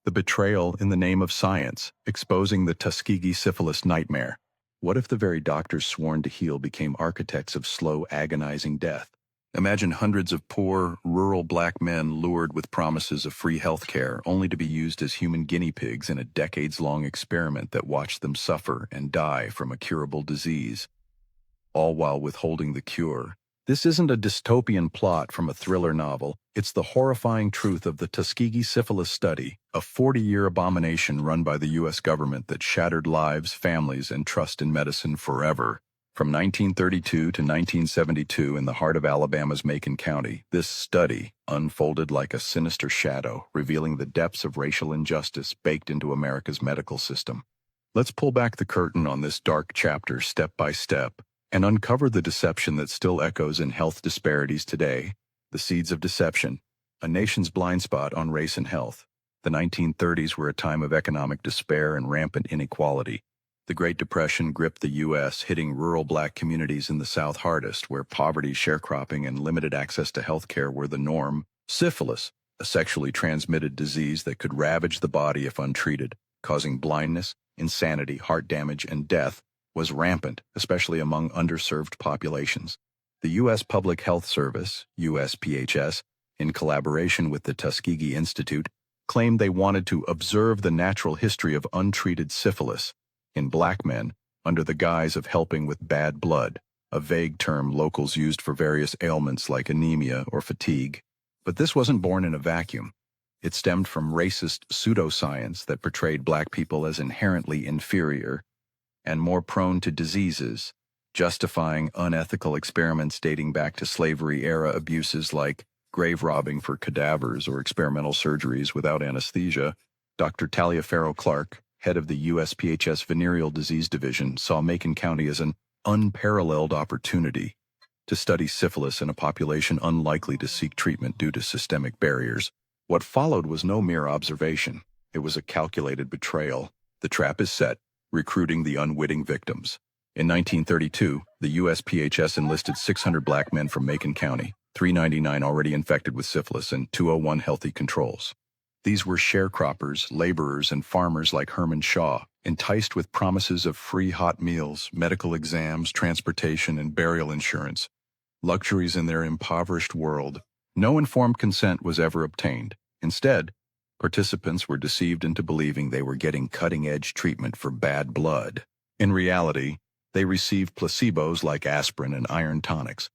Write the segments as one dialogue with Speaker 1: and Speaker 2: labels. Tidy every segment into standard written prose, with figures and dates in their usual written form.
Speaker 1: The betrayal in the name of science, exposing the Tuskegee syphilis nightmare. What if the very doctors sworn to heal became architects of slow, agonizing death? Imagine hundreds of poor, rural black men lured with promises of free health care, only to be used as human guinea pigs in a decades-long experiment that watched them suffer and die from a curable disease, all while withholding the cure. This isn't a dystopian plot from a thriller novel. It's the horrifying truth of the Tuskegee Syphilis Study, a 40-year abomination run by the U.S. government that shattered lives, families, and trust in medicine forever. From 1932 to 1972 in the heart of Alabama's Macon County, this study unfolded like a sinister shadow, revealing the depths of racial injustice baked into America's medical system. Let's pull back the curtain on this dark chapter step by step and uncover the deception that still echoes in health disparities today. The seeds of deception, a nation's blind spot on race and health. The 1930s were a time of economic despair and rampant inequality. The Great Depression gripped the U.S., hitting rural black communities in the South hardest, where poverty, sharecropping, and limited access to health care were the norm. Syphilis, a sexually transmitted disease that could ravage the body if untreated, causing blindness, insanity, heart damage, and death, was rampant, especially among underserved populations. The U.S. Public Health Service, USPHS, in collaboration with the Tuskegee Institute, claimed they wanted to observe the natural history of untreated syphilis in black men under the guise of helping with bad blood, a vague term locals used for various ailments like anemia or fatigue. But this wasn't born in a vacuum. It stemmed from racist pseudoscience that portrayed black people as inherently inferior and more prone to diseases, justifying unethical experiments dating back to slavery-era abuses like grave robbing for cadavers or experimental surgeries without anesthesia. Dr. Taliaferro Clark, head of the USPHS Venereal Disease Division, saw Macon County as an unparalleled opportunity to study syphilis in a population unlikely to seek treatment due to systemic barriers. What followed was no mere observation. It was a calculated betrayal. The trap is set, recruiting the unwitting victims. In 1932, the USPHS enlisted 600 black men from Macon County, 399 already infected with syphilis and 201 healthy controls. These were sharecroppers, laborers, and farmers like Herman Shaw, enticed with promises of free hot meals, medical exams, transportation, and burial insurance, luxuries in their impoverished world. No informed consent was ever obtained. Instead, participants were deceived into believing they were getting cutting-edge treatment for bad blood. In reality, they received placebos like aspirin and iron tonics,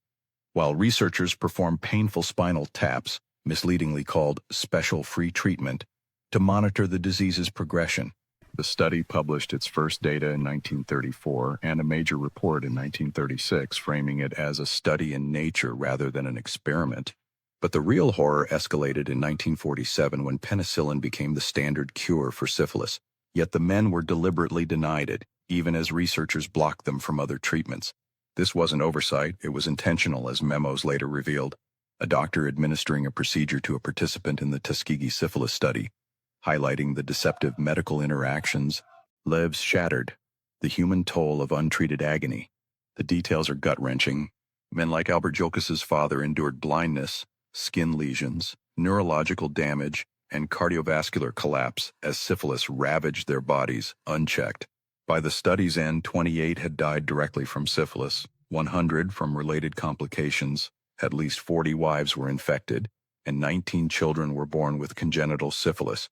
Speaker 1: while researchers performed painful spinal taps, misleadingly called special free treatment, to monitor the disease's progression. The study published its first data in 1934 and a major report in 1936, framing it as a study in nature rather than an experiment. But the real horror escalated in 1947 when penicillin became the standard cure for syphilis. Yet the men were deliberately denied it, even as researchers blocked them from other treatments. This wasn't oversight, it was intentional, as memos later revealed. A doctor administering a procedure to a participant in the Tuskegee Syphilis Study, highlighting the deceptive medical interactions, lives shattered, the human toll of untreated agony. The details are gut-wrenching. Men like Albert Jolkis's father endured blindness, skin lesions, neurological damage, and cardiovascular collapse as syphilis ravaged their bodies unchecked. By the study's end, 28 had died directly from syphilis, 100 from related complications, at least 40 wives were infected, and 19 children were born with congenital syphilis,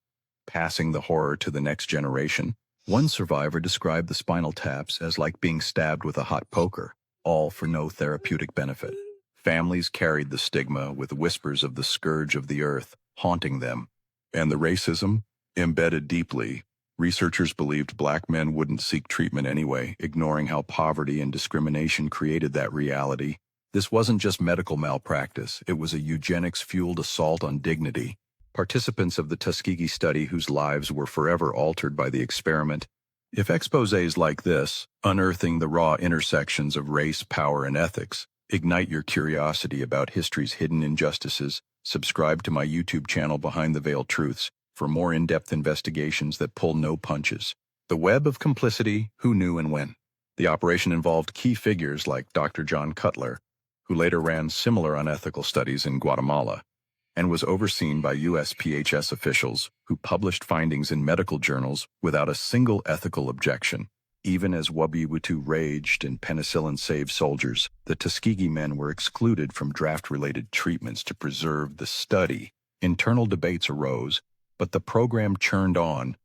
Speaker 1: passing the horror to the next generation. One survivor described the spinal taps as like being stabbed with a hot poker, all for no therapeutic benefit. Families carried the stigma with whispers of the scourge of the earth haunting them. And the racism? Embedded deeply. Researchers believed black men wouldn't seek treatment anyway, ignoring how poverty and discrimination created that reality. This wasn't just medical malpractice, it was a eugenics-fueled assault on dignity. Participants of the Tuskegee study whose lives were forever altered by the experiment. If exposés like this, unearthing the raw intersections of race, power, and ethics, ignite your curiosity about history's hidden injustices, subscribe to my YouTube channel Behind the Veil Truths for more in-depth investigations that pull no punches. The web of complicity, who knew and when. The operation involved key figures like Dr. John Cutler, who later ran similar unethical studies in Guatemala. and was overseen by USPHS officials who published findings in medical journals without a single ethical objection. Even as WWII raged and penicillin saved soldiers, the Tuskegee men were excluded from draft-related treatments to preserve the study. Internal debates arose, but the program churned on,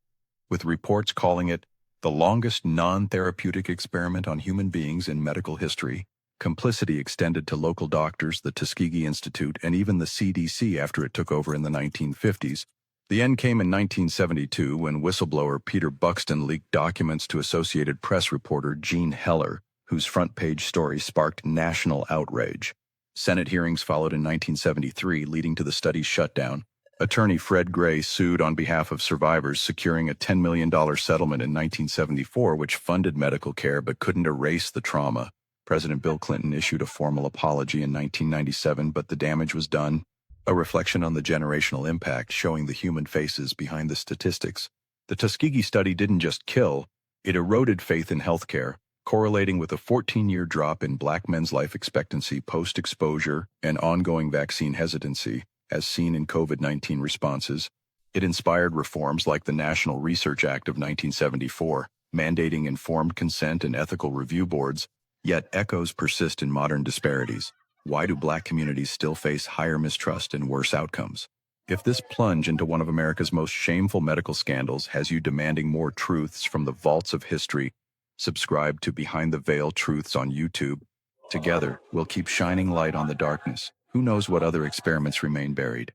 Speaker 1: with reports calling it the longest non-therapeutic experiment on human beings in medical history. Complicity extended to local doctors, the Tuskegee Institute, and even the CDC after it took over in the 1950s. The end came in 1972 when whistleblower Peter Buxton leaked documents to Associated Press reporter Gene Heller, whose front-page story sparked national outrage. Senate hearings followed in 1973, leading to the study's shutdown. Attorney Fred Gray sued on behalf of survivors, securing a $10 million settlement in 1974, which funded medical care but couldn't erase the trauma. President Bill Clinton issued a formal apology in 1997, but the damage was done. A reflection on the generational impact, showing the human faces behind the statistics. The Tuskegee study didn't just kill, it eroded faith in healthcare, correlating with a 14-year drop in Black men's life expectancy post-exposure and ongoing vaccine hesitancy, as seen in COVID-19 responses. It inspired reforms like the National Research Act of 1974, mandating informed consent and ethical review boards, yet echoes persist in modern disparities. Why do Black communities still face higher mistrust and worse outcomes? If this plunge into one of America's most shameful medical scandals has you demanding more truths from the vaults of history, subscribe to Behind the Veil Truths on YouTube. Together, we'll keep shining light on the darkness. Who knows what other experiments remain buried?